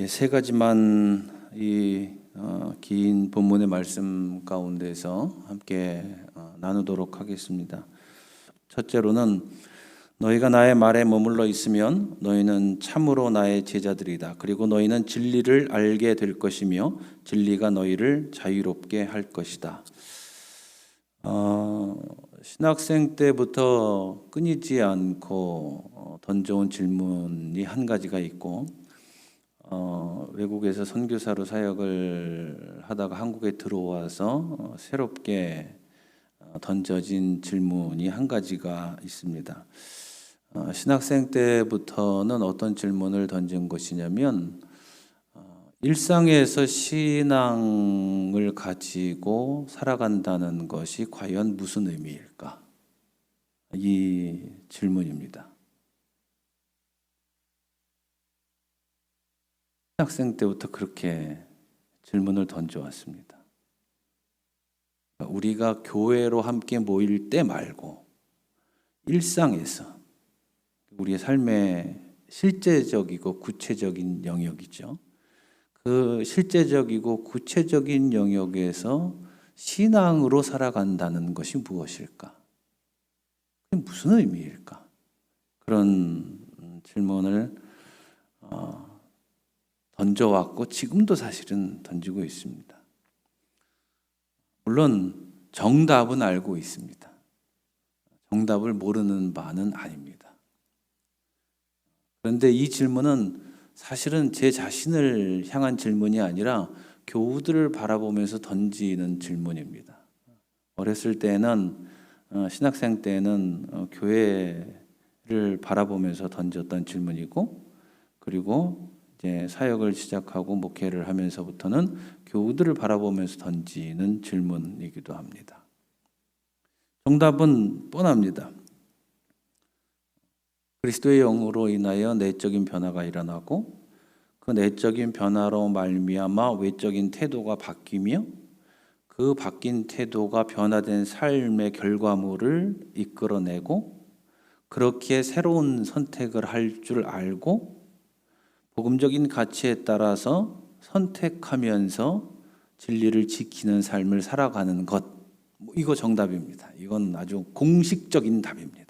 세 가지만 긴 본문의 말씀 가운데서 함께 나누도록 하겠습니다. 첫째로는 너희가 나의 말에 머물러 있으면 너희는 참으로 나의 제자들이다. 그리고 너희는 진리를 알게 될 것이며 진리가 너희를 자유롭게 할 것이다. 신학생 때부터 끊이지 않고 던져온 질문이 한 가지가 있고 외국에서 선교사로 사역을 하다가 한국에 들어와서 새롭게 던져진 질문이 한 가지가 있습니다. 신학생 때부터는 어떤 질문을 던진 것이냐면 일상에서 신앙을 가지고 살아간다는 것이 과연 무슨 의미일까? 이 질문입니다. 신학생 때부터 그렇게 질문을 던져왔습니다. 우리가 교회로 함께 모일 때 말고 일상에서 우리의 삶의 실제적이고 구체적인 영역이죠. 그 실제적이고 구체적인 영역에서 신앙으로 살아간다는 것이 무엇일까? 그게 무슨 의미일까? 그런 질문을 던져왔고 지금도 사실은 던지고 있습니다. 물론 정답은 알고 있습니다. 정답을 모르는 바는 아닙니다. 그런데 이 질문은 사실은 제 자신을 향한 질문이 아니라 교우들을 바라보면서 던지는 질문입니다. 어렸을 때는 신학생 때는 교회를 바라보면서 던졌던 질문이고, 그리고 이제 사역을 시작하고 목회를 하면서부터는 교우들을 바라보면서 던지는 질문이기도 합니다. 정답은 뻔합니다. 그리스도의 영으로 인하여 내적인 변화가 일어나고 그 내적인 변화로 말미암아 외적인 태도가 바뀌며 그 바뀐 태도가 변화된 삶의 결과물을 이끌어내고 그렇게 새로운 선택을 할 줄 알고 복음적인 가치에 따라서 선택하면서 진리를 지키는 삶을 살아가는 것, 이거 정답입니다. 이건 아주 공식적인 답입니다.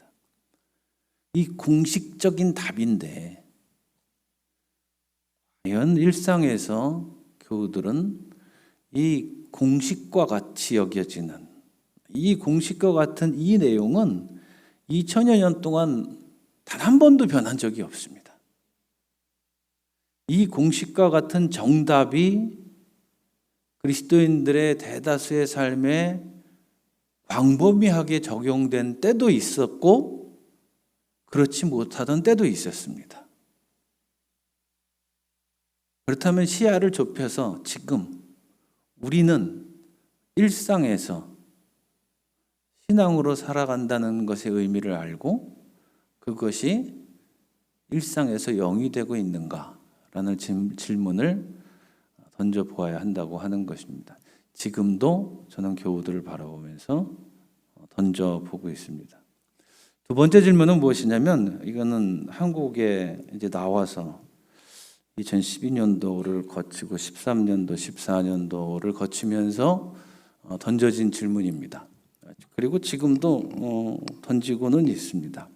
이 공식적인 답인데 과연 일상에서 교우들은 이 공식과 같이 여겨지는 이 공식과 같은 이 내용은 2000여 년 동안 단 한 번도 변한 적이 없습니다. 이 공식과 같은 정답이 그리스도인들의 대다수의 삶에 광범위하게 적용된 때도 있었고 그렇지 못하던 때도 있었습니다. 그렇다면 시야를 좁혀서 지금 우리는 일상에서 신앙으로 살아간다는 것의 의미를 알고 그것이 일상에서 영이 되고 있는가라는 질문을 던져보아야 한다고 하는 것입니다. 지금도 저는 교우들을 바라보면서 던져보고 있습니다. 두 번째 질문은 무엇이냐면 이거는 한국에 이제 나와서 2012년도를 거치고 13년도, 14년도를 거치면서 던져진 질문입니다. 그리고 지금도 던지고는 있습니다.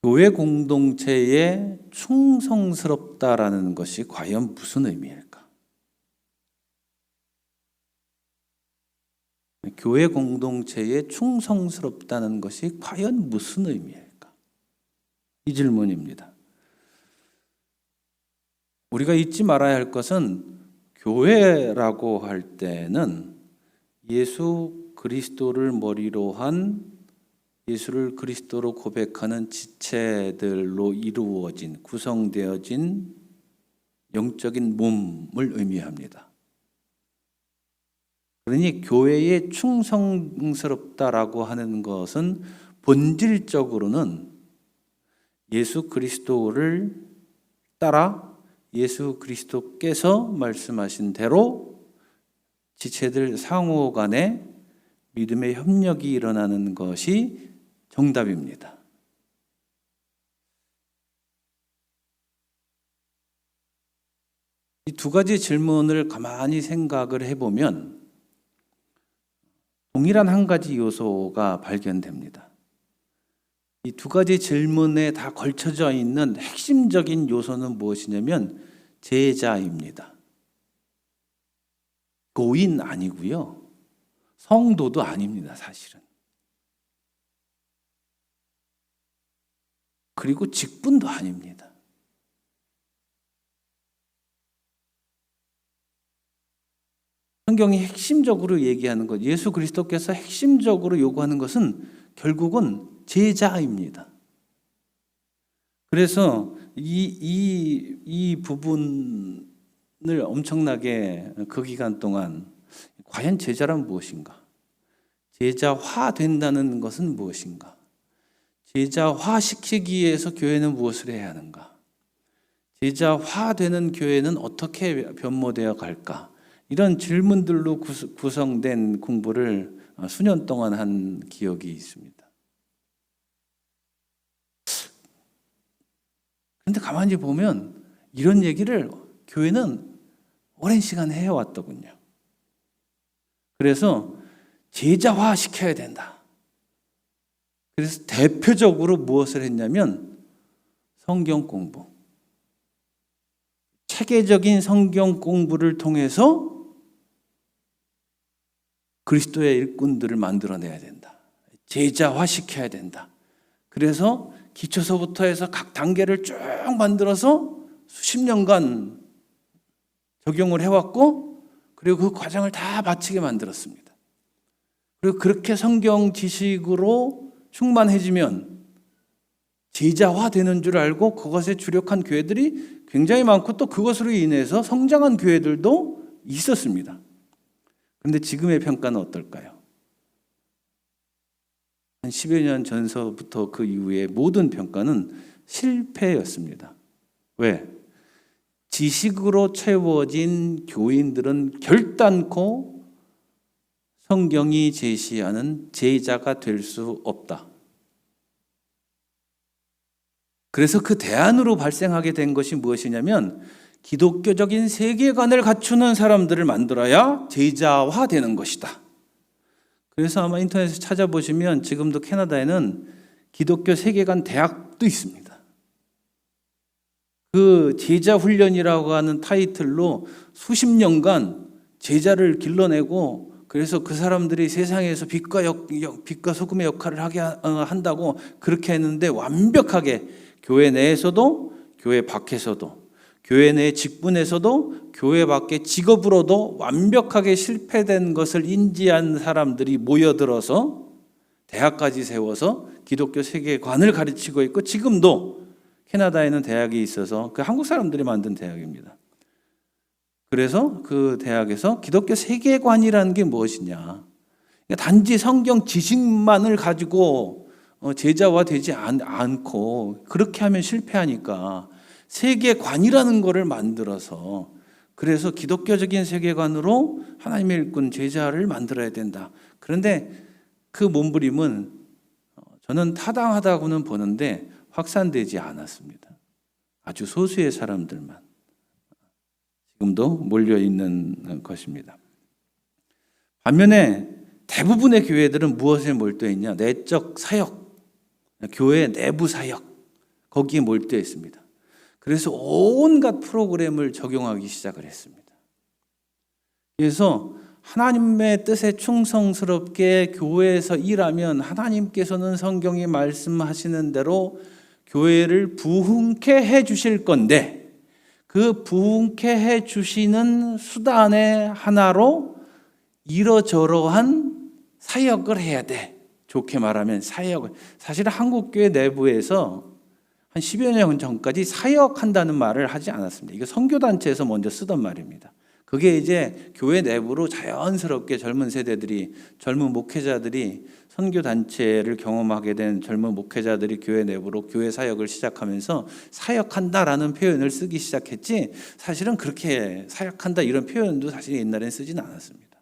교회 공동체에 충성스럽다라는 것이 과연 무슨 의미일까? 교회 공동체에 충성스럽다는 것이 과연 무슨 의미일까? 이 질문입니다. 우리가 잊지 말아야 할 것은 교회라고 할 때는 예수 그리스도를 머리로 한 예수를 그리스도로 고백하는 지체들로 이루어진 구성되어진 영적인 몸을 의미합니다. 그러니 교회에 충성스럽다라고 하는 것은 본질적으로는 예수 그리스도를 따라 예수 그리스도께서 말씀하신 대로 지체들 상호 간에 믿음의 협력이 일어나는 것이 정답입니다. 이 두 가지 질문을 가만히 생각을 해보면 동일한 한 가지 요소가 발견됩니다. 이 두 가지 질문에 다 걸쳐져 있는 핵심적인 요소는 무엇이냐면 제자입니다. 고인 아니고요. 성도도 아닙니다, 사실은. 그리고 직분도 아닙니다. 성경이 핵심적으로 얘기하는 것, 예수 그리스도께서 핵심적으로 요구하는 것은 결국은 제자입니다. 그래서 이 부분을 엄청나게 그 기간 동안 과연 제자란 무엇인가? 제자화 된다는 것은 무엇인가? 제자화 시키기 위해서 교회는 무엇을 해야 하는가? 제자화되는 교회는 어떻게 변모되어 갈까? 이런 질문들로 구성된 공부를 수년 동안 한 기억이 있습니다. 그런데 가만히 보면 이런 얘기를 교회는 오랜 시간 해왔더군요. 그래서 제자화 시켜야 된다. 그래서 대표적으로 무엇을 했냐면 성경 공부. 체계적인 성경 공부를 통해서 그리스도의 일꾼들을 만들어내야 된다. 제자화 시켜야 된다. 그래서 기초서부터 해서 각 단계를 쭉 만들어서 수십 년간 적용을 해왔고, 그리고 그 과정을 다 마치게 만들었습니다. 그리고 그렇게 성경 지식으로 충만해지면 제자화 되는 줄 알고 그것에 주력한 교회들이 굉장히 많고 또 그것으로 인해서 성장한 교회들도 있었습니다. 그런데 지금의 평가는 어떨까요? 한 10여 년 전서부터 그 이후에 모든 평가는 실패였습니다. 왜? 지식으로 채워진 교인들은 결단코 성경이 제시하는 제자가 될 수 없다. 그래서 그 대안으로 발생하게 된 것이 무엇이냐면 기독교적인 세계관을 갖추는 사람들을 만들어야 제자화 되는 것이다. 그래서 아마 인터넷에 찾아보시면 지금도 캐나다에는 기독교 세계관 대학도 있습니다. 그 제자 훈련이라고 하는 타이틀로 수십 년간 제자를 길러내고, 그래서 그 사람들이 세상에서 빛과 소금의 역할을 하게 한다고 그렇게 했는데 완벽하게 교회 내에서도 교회 밖에서도 교회 내 직분에서도 교회 밖의 직업으로도 완벽하게 실패된 것을 인지한 사람들이 모여들어서 대학까지 세워서 기독교 세계관을 가르치고 있고, 지금도 캐나다에는 대학이 있어서 그 한국 사람들이 만든 대학입니다. 그래서 그 대학에서 기독교 세계관이라는 게 무엇이냐, 단지 성경 지식만을 가지고 제자화되지 않고 그렇게 하면 실패하니까 세계관이라는 것을 만들어서, 그래서 기독교적인 세계관으로 하나님의 일꾼 제자를 만들어야 된다. 그런데 그 몸부림은 저는 타당하다고는 보는데 확산되지 않았습니다. 아주 소수의 사람들만 지금도 몰려있는 것입니다. 반면에 대부분의 교회들은 무엇에 몰두해 있냐? 내적 사역, 교회 내부 사역, 거기에 몰두해 있습니다. 그래서 온갖 프로그램을 적용하기 시작을 했습니다. 그래서 하나님의 뜻에 충성스럽게 교회에서 일하면 하나님께서는 성경이 말씀하시는 대로 교회를 부흥케 해 주실 건데, 그 부흥케 해 주시는 수단의 하나로 이러저러한 사역을 해야 돼. 좋게 말하면 사역을. 사실 한국교회 내부에서 한 10여 년 전까지 사역한다는 말을 하지 않았습니다. 이거 선교단체에서 먼저 쓰던 말입니다. 그게 이제 교회 내부로 자연스럽게 젊은 세대들이, 젊은 목회자들이, 선교단체를 경험하게 된 젊은 목회자들이 교회 내부로 교회 사역을 시작하면서 사역한다라는 표현을 쓰기 시작했지, 사실은 그렇게 사역한다 이런 표현도 사실 옛날엔 쓰지는 않았습니다.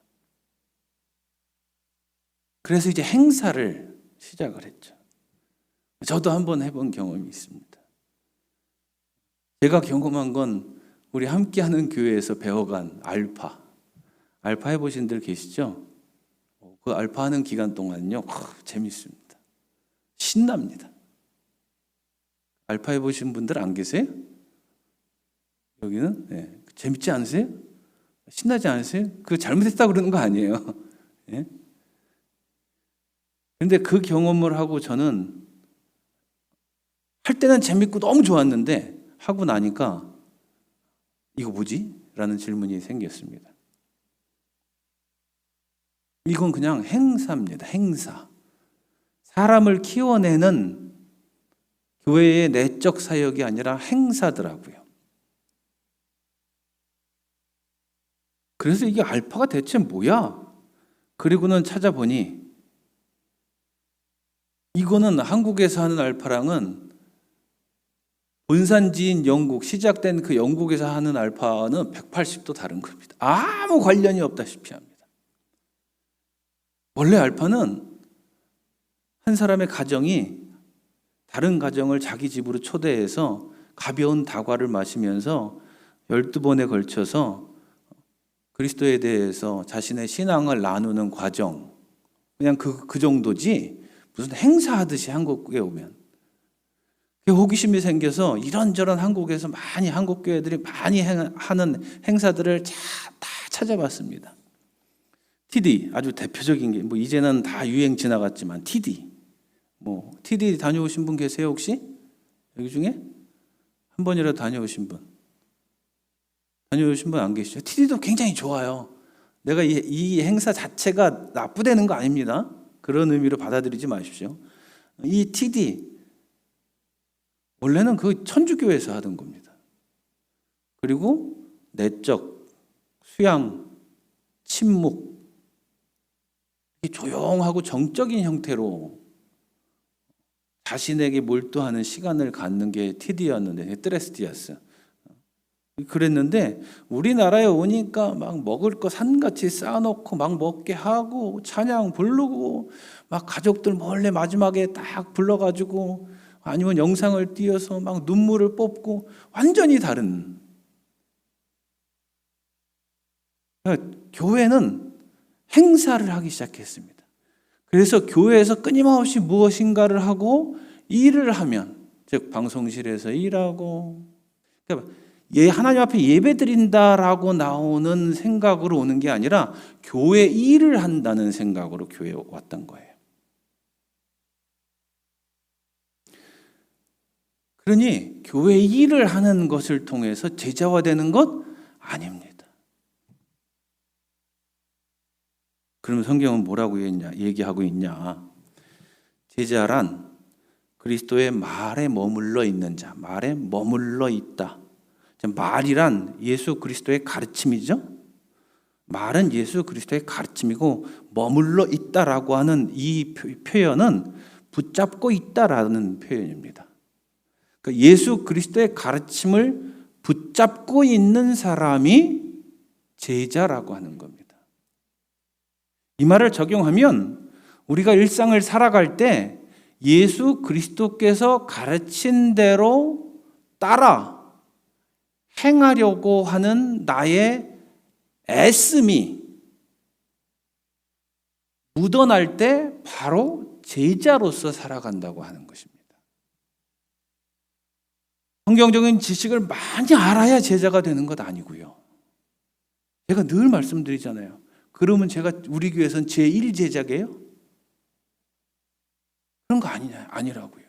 그래서 이제 행사를 시작을 했죠. 저도 한번 해본 경험이 있습니다. 제가 경험한 건 우리 함께하는 교회에서 배워간 알파 해보신 분들 계시죠? 그 알파 하는 기간 동안요, 재밌습니다. 신납니다. 알파 해보신 분들 안 계세요? 여기는? 네. 재밌지 않으세요? 신나지 않으세요? 그거 잘못했다고 그러는 거 아니에요. 예? 근데 그 경험을 하고 저는 할 때는 재밌고 너무 좋았는데 하고 나니까 이거 뭐지? 라는 질문이 생겼습니다. 이건 그냥 행사입니다. 행사. 사람을 키워내는 교회의 내적 사역이 아니라 행사더라고요. 그래서 이게 알파가 대체 뭐야? 그리고는 찾아보니 이거는 한국에서 하는 알파랑은 본산지인 영국, 시작된 그 영국에서 하는 알파는 180도 다른 겁니다. 아무 관련이 없다시피 합니다. 원래 알파는 한 사람의 가정이 다른 가정을 자기 집으로 초대해서 가벼운 다과를 마시면서 12번에 걸쳐서 그리스도에 대해서 자신의 신앙을 나누는 과정, 그냥 그 정도지 무슨 행사하듯이 한국에 오면 호기심이 생겨서 이런저런 한국에서 많이 한국 교회들이 많이 하는 행사들을 다 찾아봤습니다. TD 아주 대표적인 게 이제는 다 유행 지나갔지만 TD TD 다녀오신 분 계세요 혹시? 여기 중에 한 번이라도 다녀오신 분 안 계시죠? TD도 굉장히 좋아요. 내가 이 행사 자체가 나쁘다는 거 아닙니다. 그런 의미로 받아들이지 마십시오. 이 TD 원래는 그 천주교에서 하던 겁니다. 그리고 내적, 수양, 침묵, 조용하고 정적인 형태로 자신에게 몰두하는 시간을 갖는 게 TD였는데, 트레스티아스. 그랬는데 우리나라에 오니까 막 먹을 거 산같이 쌓아놓고 막 먹게 하고 찬양 부르고 막 가족들 몰래 마지막에 딱 불러가지고 아니면 영상을 띄워서 막 눈물을 뽑고 완전히 다른. 교회는 행사를 하기 시작했습니다. 그래서 교회에서 끊임없이 무엇인가를 하고 일을 하면, 즉 방송실에서 일하고, 그러니까 하나님 앞에 예배 드린다라고 나오는 생각으로 오는 게 아니라 교회 일을 한다는 생각으로 교회에 왔던 거예요. 그러니 교회 일을 하는 것을 통해서 제자화되는 것 아닙니다. 그러면 성경은 뭐라고 얘기하고 있냐? 제자란 그리스도의 말에 머물러 있는 자, 말에 머물러 있다. 말이란 예수 그리스도의 가르침이죠. 말은 예수 그리스도의 가르침이고 머물러 있다라고 하는 이 표현은 붙잡고 있다라는 표현입니다. 그러니까 예수 그리스도의 가르침을 붙잡고 있는 사람이 제자라고 하는 겁니다. 이 말을 적용하면 우리가 일상을 살아갈 때 예수 그리스도께서 가르친 대로 따라 행하려고 하는 나의 애씀이 묻어날 때 바로 제자로서 살아간다고 하는 것입니다. 성경적인 지식을 많이 알아야 제자가 되는 것 아니고요. 제가 늘 말씀드리잖아요. 그러면 제가 우리 교회에서는 제1제자게요? 그런 거 아니라고요.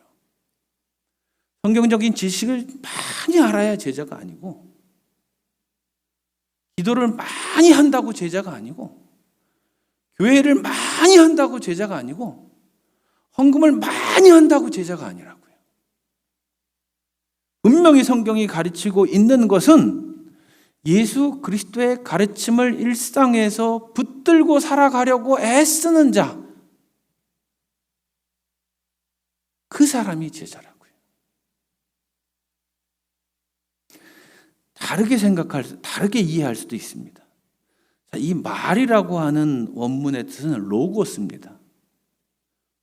성경적인 지식을 많이 알아야 제자가 아니고, 기도를 많이 한다고 제자가 아니고, 교회를 많이 한다고 제자가 아니고, 헌금을 많이 한다고 제자가 아니라고요. 분명히 성경이 가르치고 있는 것은 예수 그리스도의 가르침을 일상에서 붙들고 살아가려고 애쓰는 자, 그 사람이 제자라고요. 다르게 이해할 수도 있습니다. 이 말이라고 하는 원문의 뜻은 로고스입니다.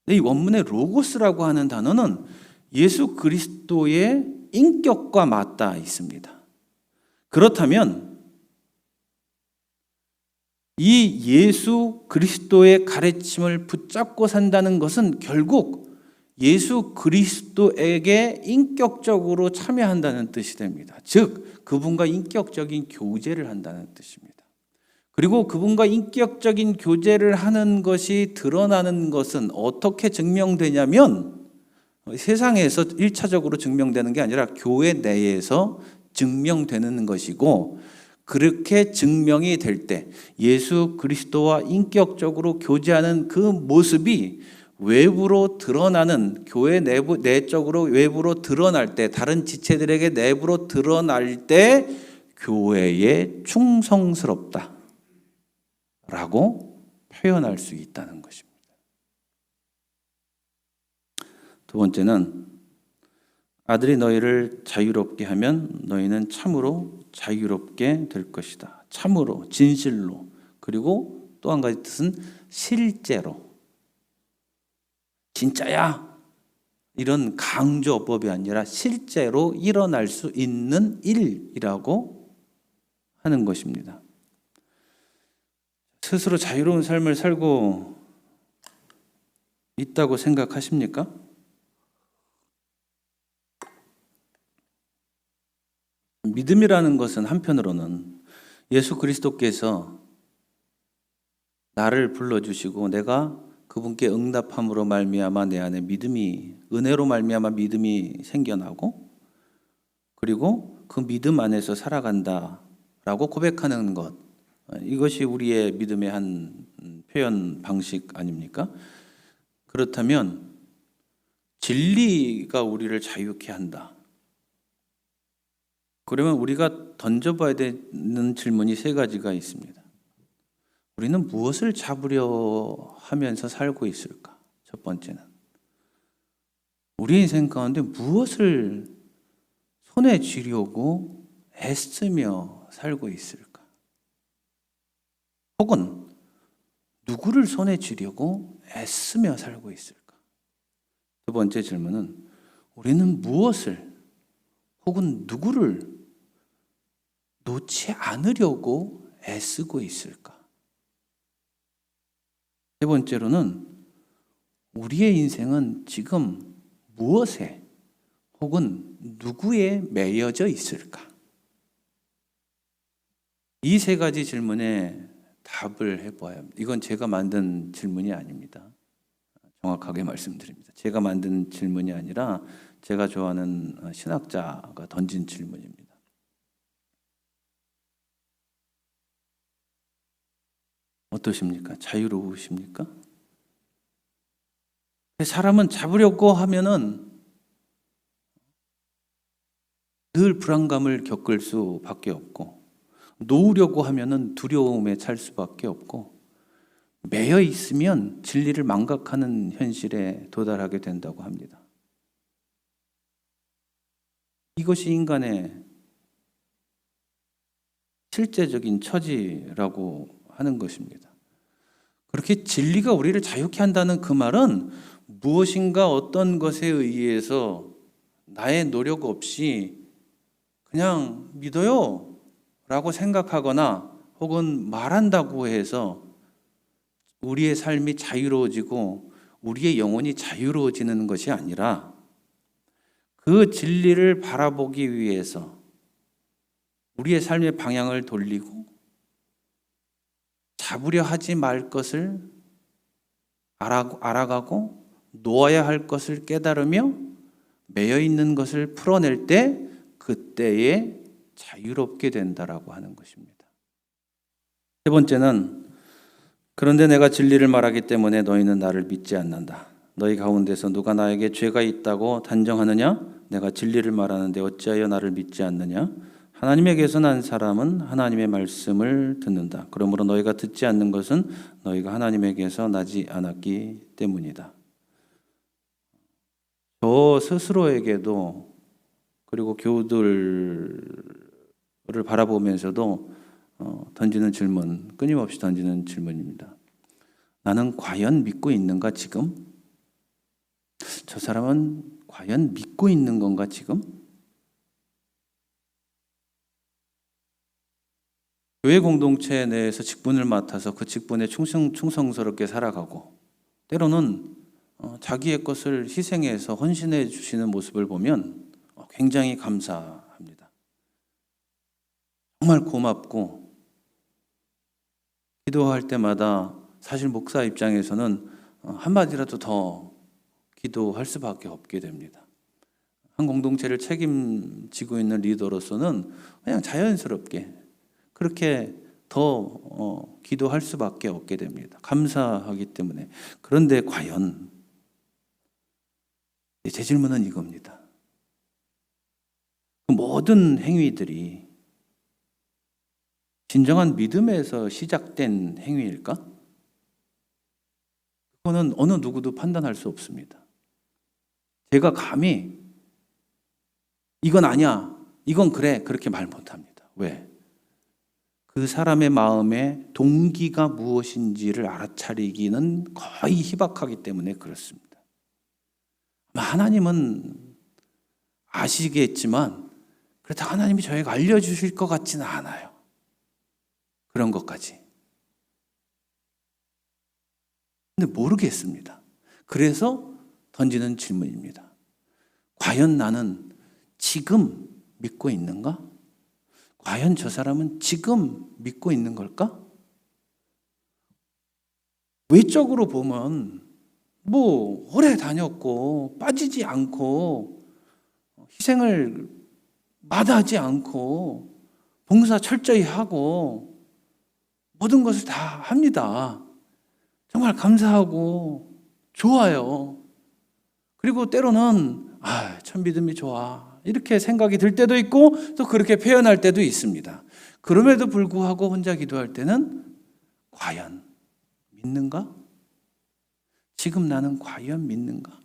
이 원문의 로고스라고 하는 단어는 예수 그리스도의 인격과 맞닿아 있습니다. 그렇다면 이 예수 그리스도의 가르침을 붙잡고 산다는 것은 결국 예수 그리스도에게 인격적으로 참여한다는 뜻이 됩니다. 즉, 그분과 인격적인 교제를 한다는 뜻입니다. 그리고 그분과 인격적인 교제를 하는 것이 드러나는 것은 어떻게 증명되냐면 세상에서 1차적으로 증명되는 게 아니라 교회 내에서 증명되는 것이고, 그렇게 증명이 될 때 예수 그리스도와 인격적으로 교제하는 그 모습이 외부로 드러나는, 교회 내적으로 외부로 드러날 때, 다른 지체들에게 내부로 드러날 때 교회에 충성스럽다 라고 표현할 수 있다는 것입니다. 두 번째는 아들이 너희를 자유롭게 하면 너희는 참으로 자유롭게 될 것이다. 참으로, 진실로, 그리고 또 한 가지 뜻은 실제로. 진짜야, 이런 강조법이 아니라 실제로 일어날 수 있는 일이라고 하는 것입니다. 스스로 자유로운 삶을 살고 있다고 생각하십니까? 믿음이라는 것은 한편으로는 예수 그리스도께서 나를 불러주시고 내가 그분께 응답함으로 말미암아 내 안에 믿음이, 은혜로 말미암아 믿음이 생겨나고, 그리고 그 믿음 안에서 살아간다라고 고백하는 것, 이것이 우리의 믿음의 한 표현 방식 아닙니까? 그렇다면 진리가 우리를 자유케 한다. 그러면 우리가 던져봐야 되는 질문이 세 가지가 있습니다. 우리는 무엇을 잡으려 하면서 살고 있을까? 첫 번째는 우리 인생 가운데 무엇을 손에 쥐려고 애쓰며 살고 있을까? 혹은 누구를 손에 쥐려고 애쓰며 살고 있을까? 두 번째 질문은 우리는 무엇을 혹은 누구를 놓지 않으려고 애쓰고 있을까? 세 번째로는 우리의 인생은 지금 무엇에 혹은 누구에 매여져 있을까? 이 세 가지 질문에 답을 해봐야 합니다. 이건 제가 만든 질문이 아닙니다. 정확하게 말씀드립니다. 제가 만든 질문이 아니라 제가 좋아하는 신학자가 던진 질문입니다. 어떠십니까? 자유로우십니까? 사람은 잡으려고 하면은 늘 불안감을 겪을 수밖에 없고, 놓으려고 하면은 두려움에 찰 수밖에 없고, 매여 있으면 진리를 망각하는 현실에 도달하게 된다고 합니다. 이것이 인간의 실제적인 처지라고 하는 것입니다. 그렇게 진리가 우리를 자유케 한다는 그 말은 무엇인가 어떤 것에 의해서 나의 노력 없이 그냥 믿어요 라고 생각하거나 혹은 말한다고 해서 우리의 삶이 자유로워지고 우리의 영혼이 자유로워지는 것이 아니라, 그 진리를 바라보기 위해서 우리의 삶의 방향을 돌리고 잡으려 하지 말 것을 알아가고 놓아야 할 것을 깨달으며 매여 있는 것을 풀어낼 때 그때에 자유롭게 된다라고 하는 것입니다. 세 번째는 그런데 내가 진리를 말하기 때문에 너희는 나를 믿지 않는다. 너희 가운데서 누가 나에게 죄가 있다고 단정하느냐? 내가 진리를 말하는데 어찌하여 나를 믿지 않느냐? 하나님에게서 난 사람은 하나님의 말씀을 듣는다. 그러므로 너희가 듣지 않는 것은 너희가 하나님에게서 나지 않았기 때문이다. 저 스스로에게도 그리고 교우들을 바라보면서도 던지는 질문, 끊임없이 던지는 질문입니다. 나는 과연 믿고 있는가 지금? 저 사람은 과연 믿고 있는 건가 지금? 교회 공동체 내에서 직분을 맡아서 그 직분에 충성스럽게 살아가고 때로는 자기의 것을 희생해서 헌신해 주시는 모습을 보면 굉장히 감사합니다. 정말 고맙고 기도할 때마다 사실 목사 입장에서는 한마디라도 더 기도할 수밖에 없게 됩니다. 한 공동체를 책임지고 있는 리더로서는 그냥 자연스럽게 그렇게 더 기도할 수밖에 없게 됩니다. 감사하기 때문에. 그런데 과연 제 질문은 이겁니다. 모든 행위들이 진정한 믿음에서 시작된 행위일까? 그거는 어느 누구도 판단할 수 없습니다. 제가 감히 이건 아니야, 이건 그래, 그렇게 말 못합니다. 왜? 그 사람의 마음에 동기가 무엇인지를 알아차리기는 거의 희박하기 때문에 그렇습니다. 하나님은 아시겠지만 그래도 하나님이 저에게 알려주실 것 같지는 않아요. 그런 것까지. 근데 모르겠습니다. 그래서 던지는 질문입니다. 과연 나는 지금 믿고 있는가? 과연 저 사람은 지금 믿고 있는 걸까? 외적으로 보면 오래 다녔고 빠지지 않고 희생을 마다하지 않고 봉사 철저히 하고 모든 것을 다 합니다. 정말 감사하고 좋아요. 그리고 때로는 참 믿음이 좋아 이렇게 생각이 들 때도 있고 또 그렇게 표현할 때도 있습니다. 그럼에도 불구하고 혼자 기도할 때는 과연 믿는가? 지금 나는 과연 믿는가?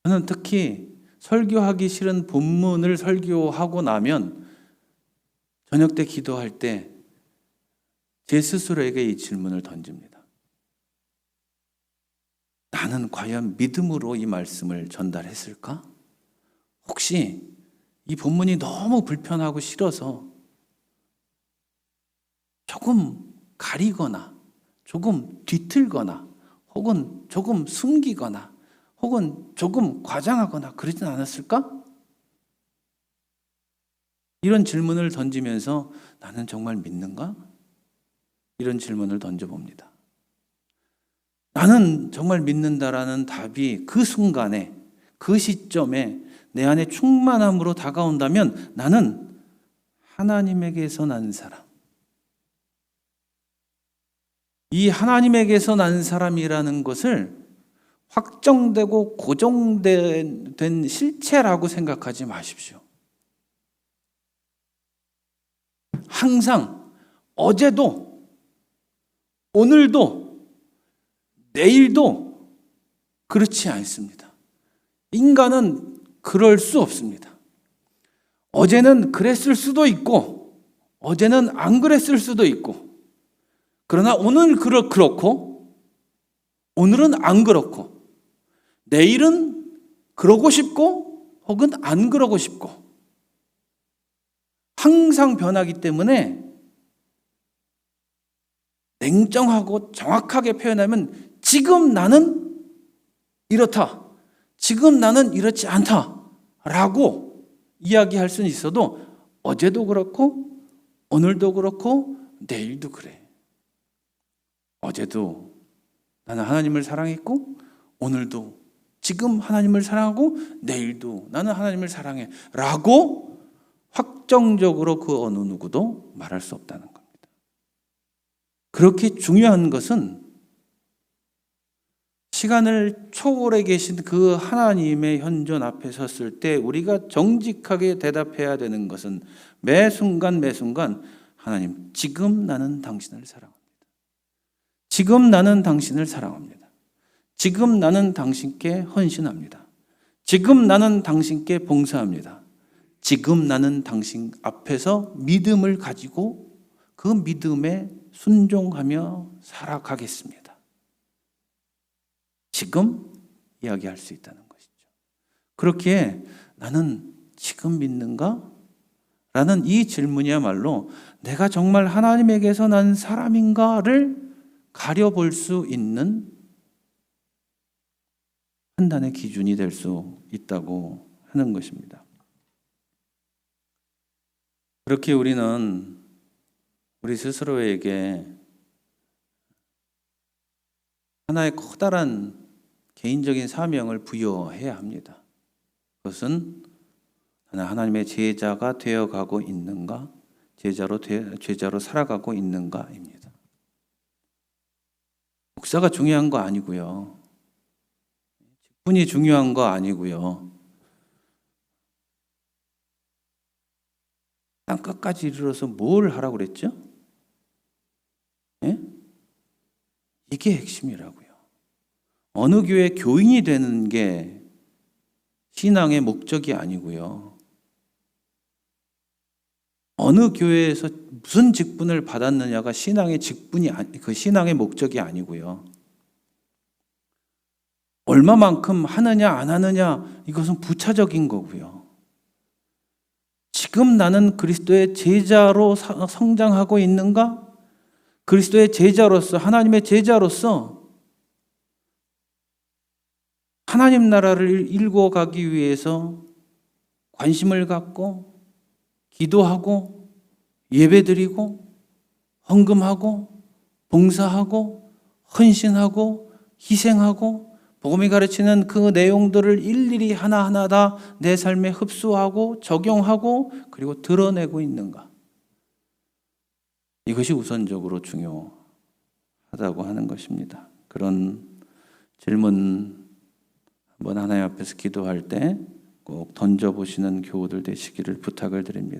저는 특히 설교하기 싫은 본문을 설교하고 나면 저녁 때 기도할 때 제 스스로에게 이 질문을 던집니다. 나는 과연 믿음으로 이 말씀을 전달했을까? 혹시 이 본문이 너무 불편하고 싫어서 조금 가리거나 조금 뒤틀거나 혹은 조금 숨기거나 혹은 조금 과장하거나 그러진 않았을까? 이런 질문을 던지면서 나는 정말 믿는가? 이런 질문을 던져봅니다. 나는 정말 믿는다라는 답이 그 순간에 그 시점에 내 안에 충만함으로 다가온다면 나는 하나님에게서 난 사람, 이 하나님에게서 난 사람이라는 것을 확정되고 고정된 실체라고 생각하지 마십시오. 항상 어제도 오늘도 내일도 그렇지 않습니다. 인간은 그럴 수 없습니다. 어제는 그랬을 수도 있고 어제는 안 그랬을 수도 있고 그러나 오늘 그렇고 오늘은 안 그렇고 내일은 그러고 싶고 혹은 안 그러고 싶고 항상 변하기 때문에 냉정하고 정확하게 표현하면 지금 나는 이렇다, 지금 나는 이렇지 않다 라고 이야기할 수는 있어도 어제도 그렇고 오늘도 그렇고 내일도 그래. 어제도 나는 하나님을 사랑했고 오늘도 지금 하나님을 사랑하고 내일도 나는 하나님을 사랑해 라고 확정적으로 그 어느 누구도 말할 수 없다는 겁니다. 그렇게 중요한 것은 시간을 초월해 계신 그 하나님의 현존 앞에 섰을 때 우리가 정직하게 대답해야 되는 것은 매 순간 하나님, 지금 나는 당신을 사랑합니다. 지금 나는 당신을 사랑합니다. 지금 나는 당신께 헌신합니다. 지금 나는 당신께 봉사합니다. 지금 나는 당신 앞에서 믿음을 가지고 그 믿음에 순종하며 살아가겠습니다. 지금 이야기할 수 있다는 것이죠. 그렇기에 나는 지금 믿는가? 라는 이 질문이야말로 내가 정말 하나님에게서 난 사람인가를 가려볼 수 있는 판단의 기준이 될 수 있다고 하는 것입니다. 그렇게 우리는 우리 스스로에게 하나의 커다란 개인적인 사명을 부여해야 합니다. 그것은 하나님의 제자가 되어가고 있는가, 제자로 살아가고 있는가입니다. 목사가 중요한 거 아니고요. 직분이 중요한 거 아니고요. 땅끝까지 이르러서 뭘 하라고 그랬죠? 예? 이게 핵심이라고요. 어느 교회 교인이 되는 게 신앙의 목적이 아니고요. 어느 교회에서 무슨 직분을 받았느냐가 신앙의 직분이 그 신앙의 목적이 아니고요. 얼마만큼 하느냐 안 하느냐 이것은 부차적인 거고요. 지금 나는 그리스도의 제자로 성장하고 있는가? 그리스도의 제자로서 하나님의 제자로서 하나님 나라를 일궈가기 위해서 관심을 갖고 기도하고 예배드리고 헌금하고 봉사하고 헌신하고 희생하고 복음이 가르치는 그 내용들을 일일이 하나하나 다 내 삶에 흡수하고 적용하고 그리고 드러내고 있는가? 이것이 우선적으로 중요하다고 하는 것입니다. 그런 질문 한번 하나님 앞에서 기도할 때 꼭 던져보시는 교우들 되시기를 부탁을 드립니다.